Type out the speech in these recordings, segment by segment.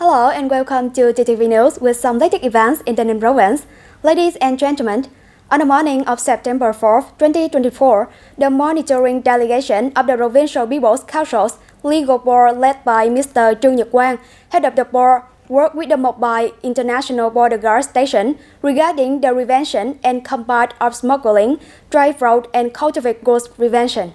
Hello and welcome to TTV News with some latest events in Tayninh province. Ladies and gentlemen, on the morning of September 4, 2024, the monitoring delegation of the Provincial People's Council's Legal Board led by Mr. Trương Nhật Quang, head of the board, worked with the Mobile International Border Guard Station regarding the prevention and combat of smuggling, trade fraud and counterfeit goods prevention.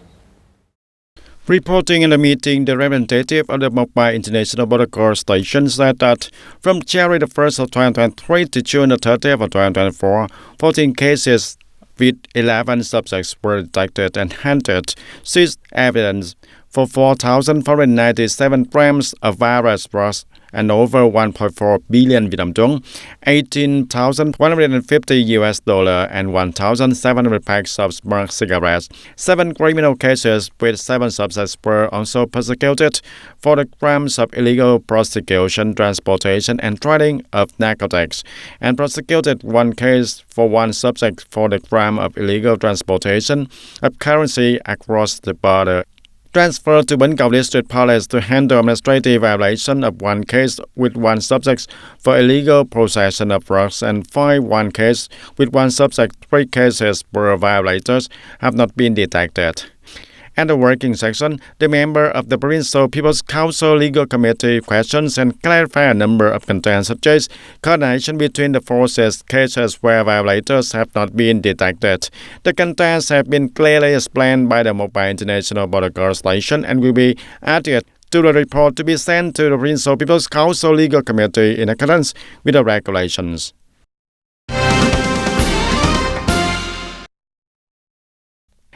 Reporting in the meeting, the representative of the Mobile International Border Guard Station said that from January 1st of 2023 to June 30th of 2024, 14 cases with 11 subjects were detected and handed seized evidence for 4,497 grams of virus drugs and over 1.4 billion Vietnam dong, $18,150 and 1,700 packs of smart cigarettes. 7 criminal cases with 7 subjects were also prosecuted for the crimes of illegal prostitution, transportation, and trading of narcotics, and prosecuted 1 case for 1 subject for the crime of illegal transportation of currency across the border. Transferred to Bến Cầu District Police to handle administrative violation of 1 case with 1 subject for illegal possession of drugs and 1 case with 1 subject. 3 cases where violators have not been detected. At the working section, the member of the Provincial People's Council Legal Committee questions and clarify a number of contents such as coordination between the forces, cases where violators have not been detected. The contents have been clearly explained by the Mobile International Border Guard Station and will be added to the report to be sent to the Provincial People's Council Legal Committee in accordance with the regulations.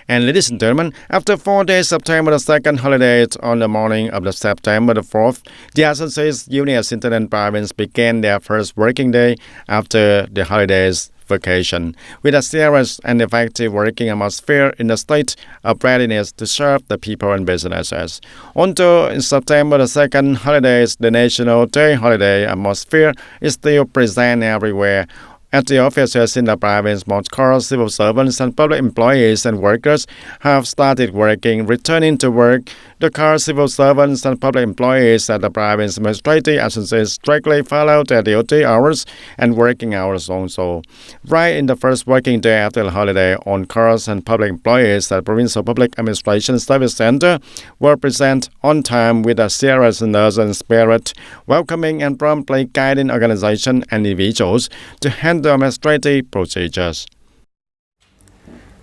And ladies and gentlemen, after 4 days of September the 2nd holidays on the morning of the September the 4th, the associates unions in Tayninh province began their first working day after the holidays vacation, with a serious and effective working atmosphere in the state of readiness to serve the people and businesses. Although in September the 2nd holidays, the National Day holiday atmosphere is still present everywhere. At the offices in the province, most core civil servants and public employees and workers have started working, returning to work. The core civil servants and public employees at the province administrative agencies strictly follow their duty hours and working hours also. Right in the first working day after the holiday, on cores and public employees at the Provincial Public Administration Service Center were present on time with a seriousness and spirit, welcoming and promptly guiding organizations and individuals to handle administrative procedures.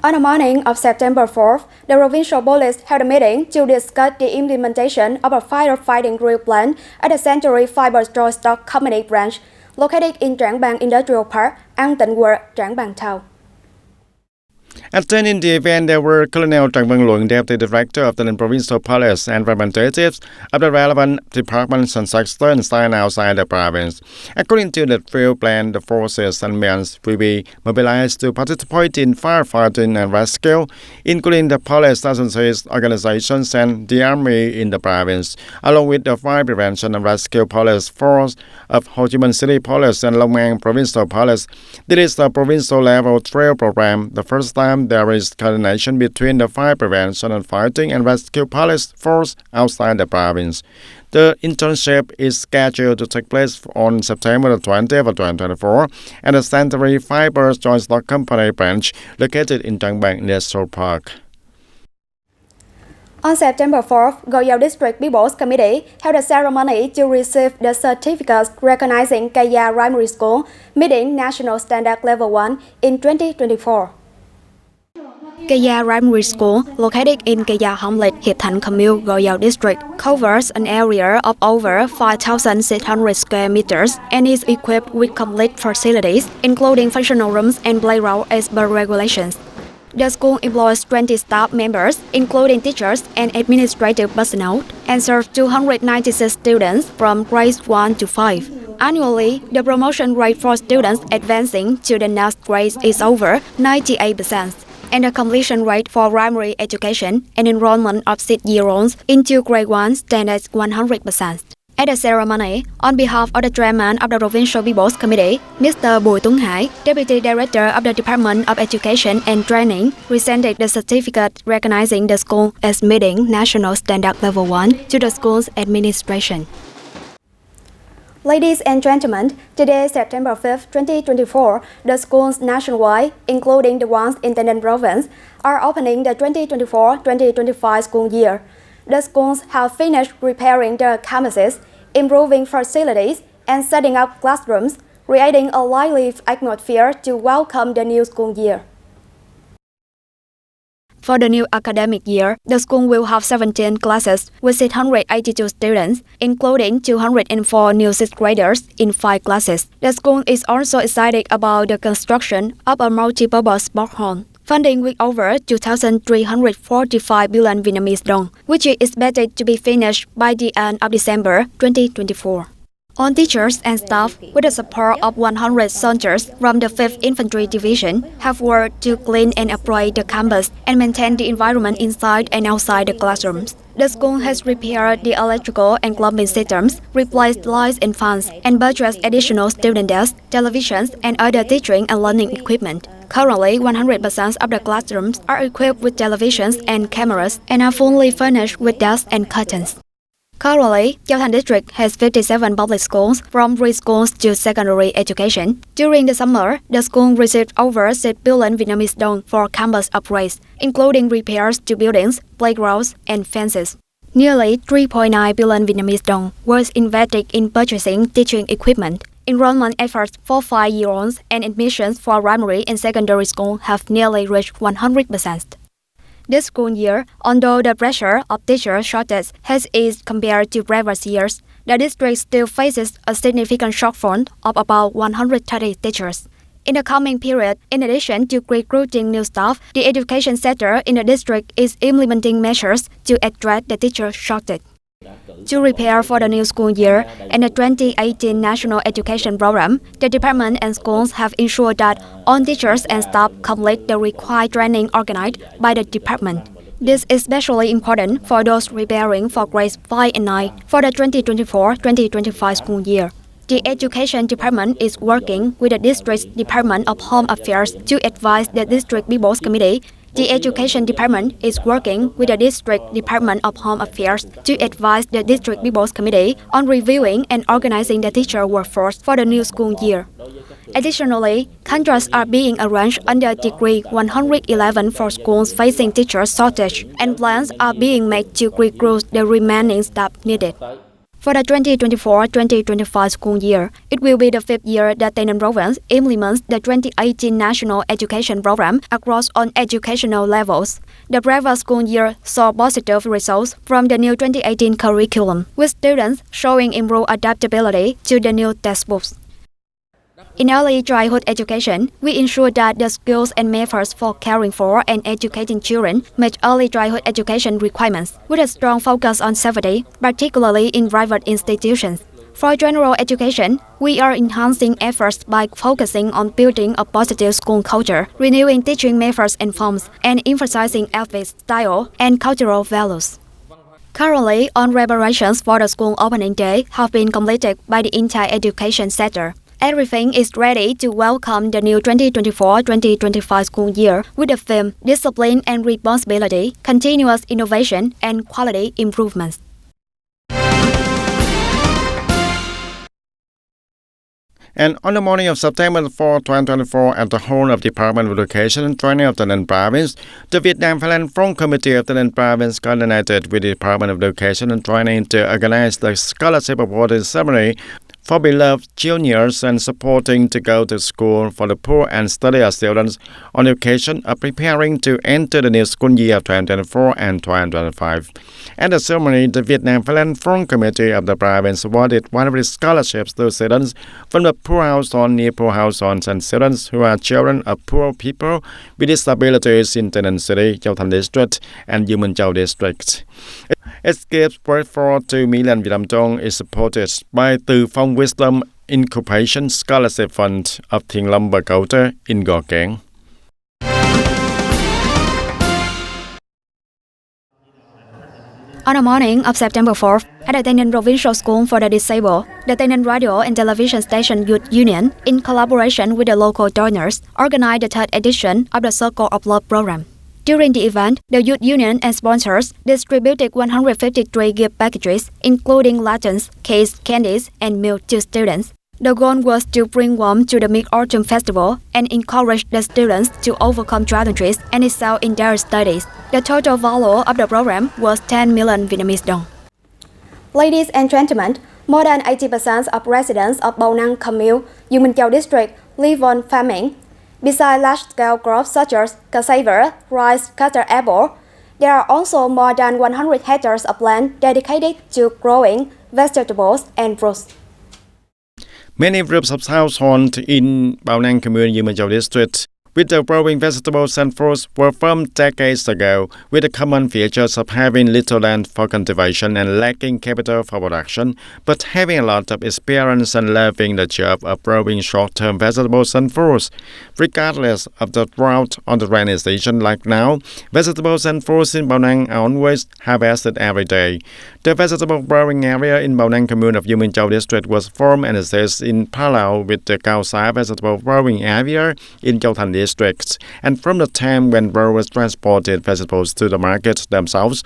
On the morning of September 4th, the Provincial Police held a meeting to discuss the implementation of a firefighting drill plan at the Century Fiber Store Stock Company branch located in Trảng Bàng Industrial Park, An Tịnh Quận, Trảng Bàng Town. Attending the event, there were Colonel Trần Văn Luận, Deputy Director of the Provincial Police, and representatives of the relevant departments and sectors inside and outside the province. According to the drill plan, the forces and men will be mobilized to participate in firefighting and rescue, including the police agencies, organizations, and the army in the province, along with the fire prevention and rescue police force of Ho Chi Minh City Police and Long An Provincial Police. This is a provincial level drill program, the first time there is coordination between the fire prevention and fighting and rescue police force outside the province. The internship is scheduled to take place on September 20th of 2024 at the Century Fiber Joint Stock Company branch located in Trảng Bàng Industrial Park. On September 4th, Go Dao District People's Committee held a ceremony to receive the certificates recognizing Kaya Primary School meeting National Standard Level 1 in 2024. Kaya Primary School, located in Kaya Hamlet, Hiệp Thạnh Commune, Go Dao District, covers an area of over 5,600 square meters and is equipped with complete facilities, including functional rooms and playground as per regulations. The school employs 20 staff members, including teachers and administrative personnel, and serves 296 students from grades 1 to 5. Annually, the promotion rate for students advancing to the next grade is over 98%. And the completion rate for primary education and enrollment of 6-year-olds into grade 1 stands at 100%. At the ceremony, on behalf of the chairman of the Provincial People's Committee, Mr. Bùi Tuấn Hải, Deputy Director of the Department of Education and Training, presented the certificate recognizing the school as meeting National Standard Level 1 to the school's administration. Ladies and gentlemen, today, September 5, 2024, the schools nationwide, including the ones in Taynan province, are opening the 2024-2025 school year. The schools have finished repairing the campuses, improving facilities, and setting up classrooms, creating a lively atmosphere to welcome the new school year. For the new academic year, the school will have 17 classes with 682 students, including 204 new 6th graders in 5 classes. The school is also excited about the construction of a multi-purpose sport hall, funding with over 2,345 billion Vietnamese dong, which is expected to be finished by the end of December 2024. All teachers and staff, with the support of 100 soldiers from the 5th Infantry Division, have worked to clean and upgrade the campus and maintain the environment inside and outside the classrooms. The school has repaired the electrical and plumbing systems, replaced lights and fans, and purchased additional student desks, televisions, and other teaching and learning equipment. Currently, 100% of the classrooms are equipped with televisions and cameras and are fully furnished with desks and curtains. Currently, Giao Thanh District has 57 public schools from preschools to secondary education. During the summer, the school received over 6 billion Vietnamese dong for campus upgrades, including repairs to buildings, playgrounds, and fences. Nearly 3.9 billion Vietnamese dong was invested in purchasing teaching equipment. Enrollment efforts for 5-year-olds and admissions for primary and secondary school have nearly reached 100%. This school year, although the pressure of teacher shortage has eased compared to previous years, the district still faces a significant shortfall of about 130 teachers. In the coming period, in addition to recruiting new staff, the education sector in the district is implementing measures to address the teacher shortage. To prepare for the new school year and the 2018 National Education Program, the department and schools have ensured that all teachers and staff complete the required training organized by the department. This is especially important for those preparing for grades 5 and 9 for the 2024-2025 school year. The Education Department is working with the District's Department of Home Affairs to advise the District People's Committee. The Education Department is working with the District Department of Home Affairs to advise the District People's Committee on reviewing and organizing the teacher workforce for the new school year. Additionally, contracts are being arranged under Decree 111 for schools facing teacher shortage, and plans are being made to recruit the remaining staff needed. For the 2024-2025 school year, it will be the 5th year that Taynan province implements the 2018 National Education Program across all educational levels. The previous school year saw positive results from the new 2018 curriculum, with students showing improved adaptability to the new textbooks. In early childhood education, we ensure that the skills and methods for caring for and educating children meet early childhood education requirements, with a strong focus on safety, particularly in private institutions. For general education, we are enhancing efforts by focusing on building a positive school culture, renewing teaching methods and forms, and emphasizing ethics, style, and cultural values. Currently, all preparations for the school opening day have been completed by the entire education sector. Everything is ready to welcome the new 2024-2025 school year with the theme Discipline and Responsibility, Continuous Innovation and Quality Improvements. And on the morning of September 4, 2024, at the hall of Department of Education and Training of Taynan Province, the Vietnam Thailand Front Committee of Taynan Province coordinated with the Department of Education and Training to organize the scholarship awarding ceremony for beloved juniors and supporting to go to school for the poor and study students on the occasion of preparing to enter the new school year of 2024 and 2025. At the ceremony, the Vietnam Thailand Front Committee of the province awarded one of the scholarships to students from the poor household, near poor households, and students who are children of poor people with disabilities in Taynan City, Giao Thanh District, and Human Châu District. Its gift worth for 2 million Vietnam dong is supported by Từ Phong Wisdom Incubation Scholarship Fund of Thiên Lâm Bờ Culture in Gò Keng. On the morning of September 4th, at the TayNin Provincial School for the Disabled, the TayNin Radio and Television Station Youth Union, in collaboration with the local donors, organized the 3rd edition of the Circle of Love program. During the event, the youth union and sponsors distributed 153 gift packages, including lanterns, cakes, candies, and milk to students. The goal was to bring warmth to the Mid-Autumn Festival and encourage the students to overcome challenges and excel in their studies. The total value of the program was 10 million Vietnamese dong. Ladies and gentlemen, more than 80% of residents of Bao Nang Commune, U Minh Châu district live on farming. Besides large-scale crops such as cassava, rice, custard apple, there are also more than 100 hectares of land dedicated to growing vegetables and fruits. Many groups of households in Bao Nang Commune, U Minh Châu district, with the growing vegetables and fruits were formed decades ago with the common features of having little land for cultivation and lacking capital for production, but having a lot of experience and loving the job of growing short-term vegetables and fruits. Regardless of the drought or the rainy season like now, vegetables and fruits in Bao Nang are always harvested every day. The vegetable growing area in Bao Nang Commune of U Minh Châu district was formed and exists in parallel with the Khao Sai vegetable growing area in Châu Thành districts, and from the time when growers transported vegetables to the market themselves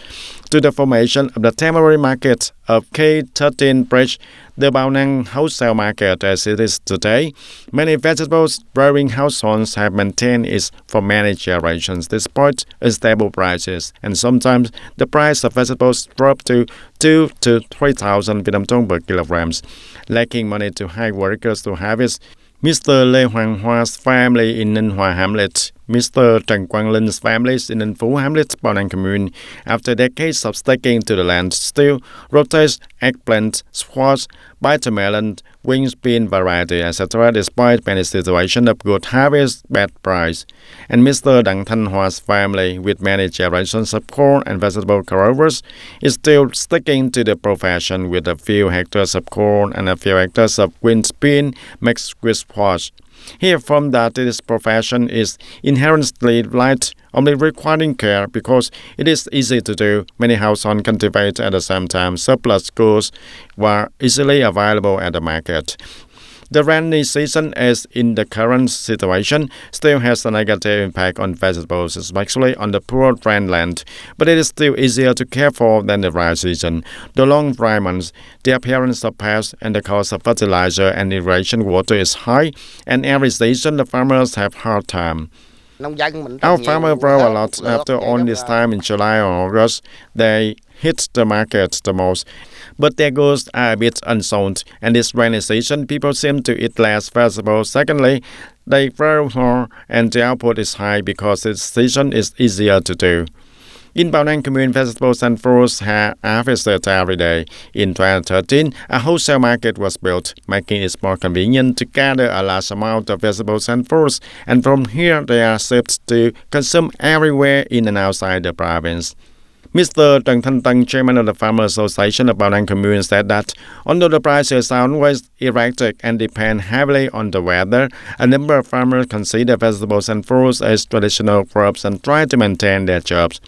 to the formation of the temporary market of K13 Bridge, the Bao Nang wholesale market as it is today, many vegetables growing households have maintained it for many generations despite unstable prices, and sometimes the price of vegetables dropped to 2,000 to 3,000 Vietnam dong per kilograms. Lacking money to hire workers to harvest, Mr. Lê Hoàng Hoa's family in Ninh Hòa Hamlet, Mr. Trần Quang Linh families in Ninh Phú Hamlet, Bao Nang Commune, after decades of sticking to the land, still rotates eggplant, squash, watermelon, wings bean variety, etc., despite many situations of good harvest, bad price. And Mr. Đặng Thanh Hoa's family, with many generations of corn and vegetable growers, is still sticking to the profession with a few hectares of corn and a few hectares of wings bean mixed with squash. He affirmed that this profession is inherently light, only requiring care because it is easy to do. Many households cultivate at the same time. Surplus goods were easily available at the market. The rainy season, as in the current situation, still has a negative impact on vegetables, especially on the poor drained land. But it is still easier to care for than the dry season. The long dry months, the appearance of pests, and the cost of fertilizer and irrigation water is high, and every season the farmers have hard time. Our farmers grow a lot. After all this time in July or August, they hit the market the most. But their goods are a bit unsold, and this rainy season, people seem to eat less vegetables. Secondly, they grow more, and the output is high because this season is easier to do. In Bao Nang Commune, vegetables and fruits are harvested every day. In 2013, a wholesale market was built, making it more convenient to gather a large amount of vegetables and fruits, and from here they are shipped to consume everywhere in and outside the province. Mr. Trần Thanh Tân, chairman of the Farmers Association of Bao Nang Commune, said that although the prices are always erratic and depend heavily on the weather, a number of farmers consider vegetables and fruits as traditional crops and try to maintain their jobs.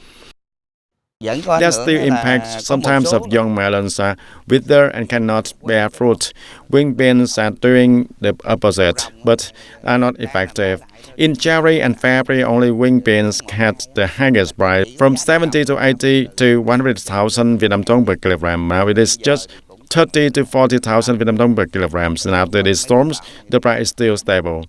There's still impact sometimes of young melons are wither and cannot bear fruit. Wing beans are doing the opposite, but are not effective. In January and February, only wing beans had the highest price, from 70 to 80 to 100,000 Vietnam dong per kilogram. Now it is just 30 to 40,000 Vietnam dong per kilogram. And after these storms, the price is still stable.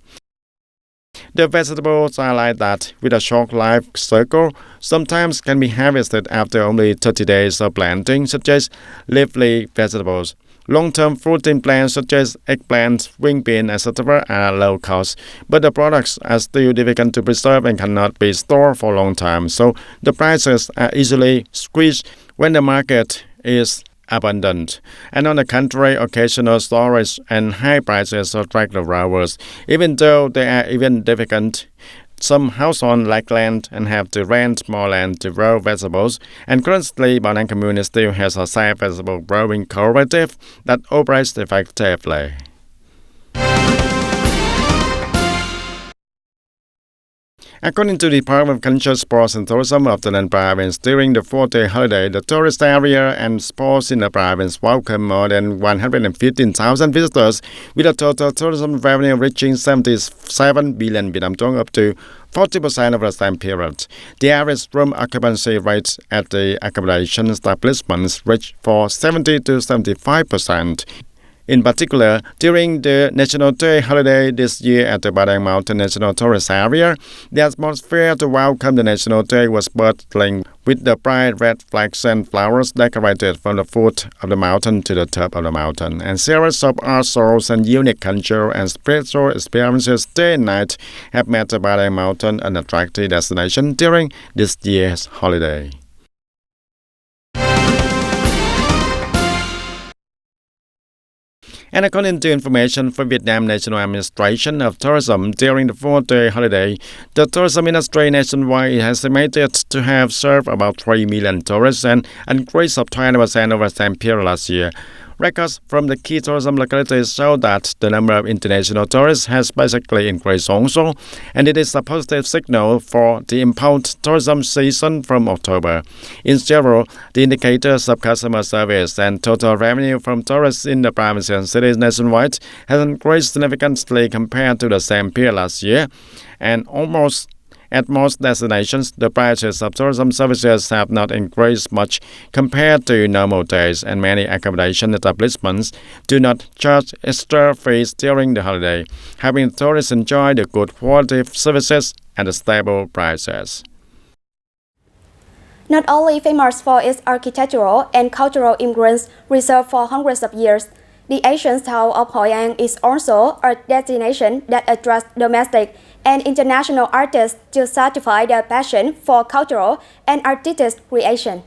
The vegetables are like that, with a short life cycle, sometimes can be harvested after only 30 days of planting, such as leafy vegetables. Long-term fruiting plants such as eggplant, wing bean, etc. are low cost, but the products are still difficult to preserve and cannot be stored for a long time, so the prices are easily squeezed when the market is abundant. And on the contrary, occasional storage and high prices attract the growers. Even though they are even difficult, some households lack land and have to rent more land to grow vegetables, and currently Bao Nang Commune still has a side vegetable growing cooperative that operates effectively. According to the Department of Culture, Sports and Tourism of the Ninh Province, during the 4-day holiday, the tourist area and sports in the province welcomed more than 115,000 visitors, with a total tourism revenue reaching 77 billion Vietnam dong, up to 40% over the same period. The average room occupancy rate at the accommodation establishments reached for 70 to 75%. In particular, during the National Day holiday this year at the Padang Mountain National Tourist Area, the atmosphere to welcome the National Day was bustling with the bright red flags and flowers decorated from the foot of the mountain to the top of the mountain, and series of art shows and unique cultural and spiritual experiences day and night have made the Padang Mountain an attractive destination during this year's holiday. And according to information from Vietnam National Administration of Tourism, during the 4-day holiday, the tourism industry nationwide is estimated to have served about 3 million tourists, an increase of 20% over the same period last year. Records from the key tourism localities show that the number of international tourists has basically increased also, and it is a positive signal for the inbound tourism season from October. In general, the indicators of customer service and total revenue from tourists in the provinces and cities nationwide has increased significantly compared to the same period last year, and at most destinations, the prices of tourism services have not increased much compared to normal days, and many accommodation establishments do not charge extra fees during the holiday, having tourists enjoy the good quality services at stable prices. Not only famous for its architectural and cultural immigrants reserved for hundreds of years, the ancient town of Hoi An is also a destination that attracts domestic and international artists to satisfy their passion for cultural and artistic creation.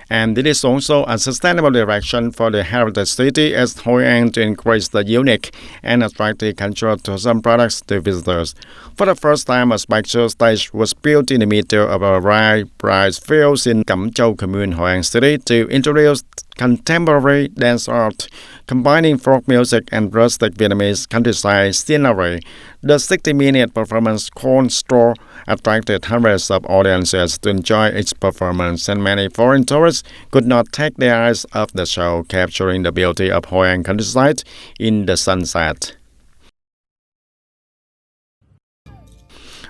And it is also a sustainable direction for the heritage city as Hoi An to increase the unique and attractive cultural tourism products to visitors. For the first time, a spectacle stage was built in the middle of a rice fields in Cẩm Châu Commune, Hoi An City, to introduce contemporary dance art, combining folk music and rustic Vietnamese countryside scenery. The 60-minute performance called Store attracted hundreds of audiences to enjoy its performance, and many foreign tourists could not take their eyes off the show, capturing the beauty of Hoi An countryside in the sunset.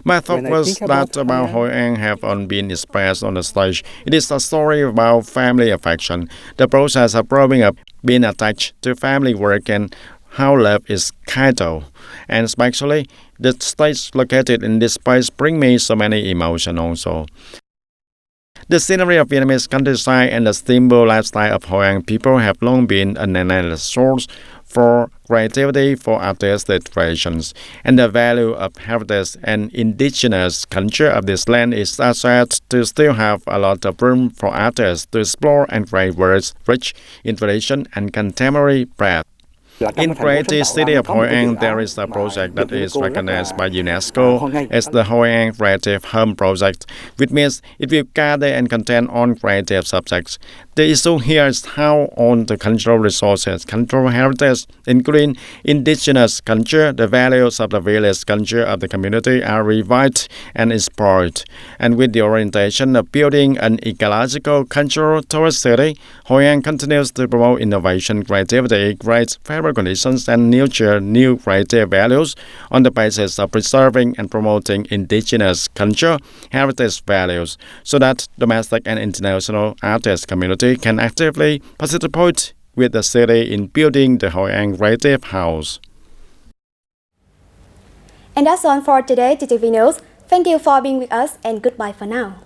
My thought was that about Hoi An have on been expressed on the stage. It is a story about family affection, the process of growing up, being attached to family work, and how love is kindled. And especially, the stage located in this place bring me so many emotions also. The scenery of Vietnamese countryside and the simple lifestyle of Hoi An people have long been an endless source for creativity for artistic creations, and the value of heritage and indigenous culture of this land is said to still have a lot of room for artists to explore and create works rich in tradition and contemporary breadth. In creative city of Hoi An, there is a project that is recognized by UNESCO as the Hoi An Creative Home Project, which means it will gather and contain on creative subjects. The issue here is how all the cultural resources, cultural heritage, including indigenous culture, the values of the village culture of the community are revived and explored. And with the orientation of building an ecological cultural tourist city, Hoi An continues to promote innovation, creativity, create favorable conditions, and nurture new creative values on the basis of preserving and promoting indigenous culture, heritage values, so that domestic and international artist community can actively participate with the city in building the Hoi An Creative House. And that's all for today, TTV News. Thank you for being with us, and goodbye for now.